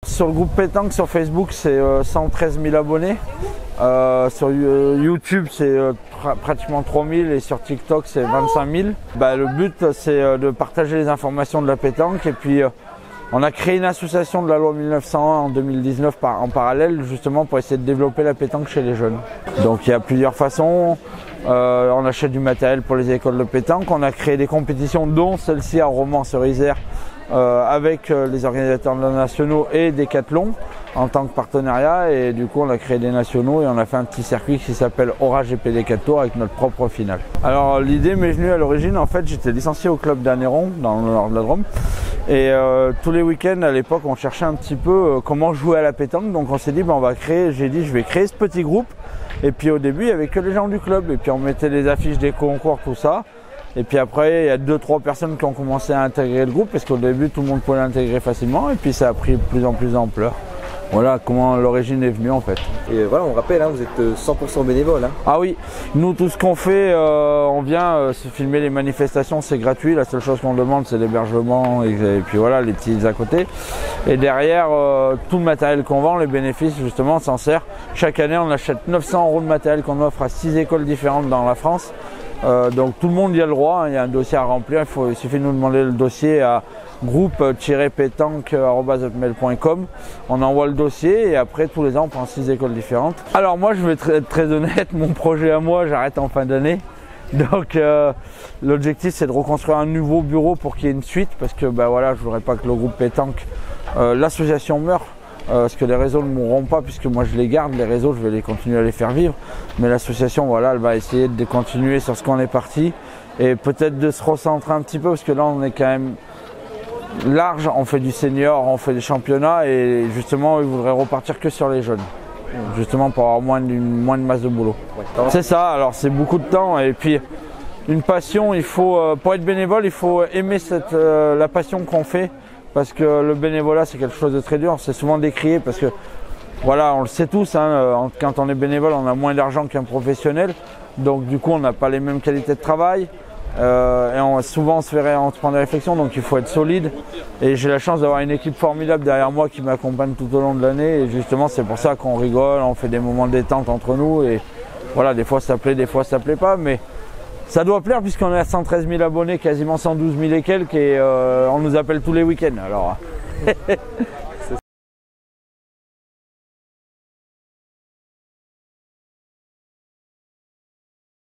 Sur le groupe pétanque sur Facebook, c'est 113 000 abonnés. Sur YouTube, c'est pratiquement 3000 et sur TikTok, c'est 25 000. Le but, c'est de partager les informations de la pétanque. Et puis, on a créé une association de la loi 1901 en 2019 en parallèle, justement pour essayer de développer la pétanque chez les jeunes. Donc, il y a plusieurs façons. On achète du matériel pour les écoles de pétanque. On a créé des compétitions, dont celle-ci à Romans-sur-Isère, avec les organisateurs nationaux et Decathlon en tant que partenariat, et du coup on a créé des nationaux et on a fait un petit circuit qui s'appelle Aura GP Decathlon avec notre propre finale. Alors l'idée m'est venue à l'origine, en fait j'étais licencié au club d'Anneyron dans le nord de la Drôme, et tous les week-ends à l'époque on cherchait un petit peu comment jouer à la pétanque, donc on s'est dit je vais créer ce petit groupe, et puis au début il n'y avait que les gens du club, et puis on mettait les affiches des concours, tout ça. Et puis après, il y a 2-3 personnes qui ont commencé à intégrer le groupe, parce qu'au début, tout le monde pouvait l'intégrer facilement, et puis ça a pris de plus en plus d'ampleur. Voilà comment l'origine est venue en fait. Et voilà, on rappelle, vous êtes 100% bénévole. Ah oui, nous tout ce qu'on fait, on vient se filmer les manifestations, c'est gratuit. La seule chose qu'on demande, c'est l'hébergement et puis voilà, les petits à côté. Et derrière, tout le matériel qu'on vend, les bénéfices justement, s'en sert. Chaque année, on achète 900 € de matériel qu'on offre à 6 écoles différentes dans la France. Donc tout le monde y a le droit, il y a un dossier à remplir, il suffit de nous demander le dossier à groupe-pétanque@hotmail.com. On envoie le dossier et après tous les ans on prend 6 écoles différentes. Alors moi je vais être très honnête, mon projet à moi, j'arrête en fin d'année. Donc l'objectif c'est de reconstruire un nouveau bureau pour qu'il y ait une suite, parce que voilà, je voudrais pas que le groupe pétanque, l'association meure. Parce que les réseaux ne mourront pas, puisque moi je les garde, les réseaux je vais les continuer à les faire vivre, mais l'association voilà, elle va essayer de continuer sur ce qu'on est parti et peut-être de se recentrer un petit peu, parce que là on est quand même large, on fait du senior, on fait des championnats, et justement ils voudraient repartir que sur les jeunes, justement pour avoir moins de masse de boulot. C'est ça, alors c'est beaucoup de temps, et puis une passion, il faut, pour être bénévole il faut aimer la passion qu'on fait. Parce que le bénévolat c'est quelque chose de très dur, c'est souvent décrié parce que voilà, on le sait tous, quand on est bénévole on a moins d'argent qu'un professionnel, donc du coup on n'a pas les mêmes qualités de travail, et souvent on se prend des réflexions, donc il faut être solide, et j'ai la chance d'avoir une équipe formidable derrière moi qui m'accompagne tout au long de l'année, et justement c'est pour ça qu'on rigole, on fait des moments de détente entre nous, et voilà, des fois ça plaît, des fois ça plaît pas, mais ça doit plaire puisqu'on est à 113 000 abonnés, quasiment 112 000 et quelques, et on nous appelle tous les week-ends. Alors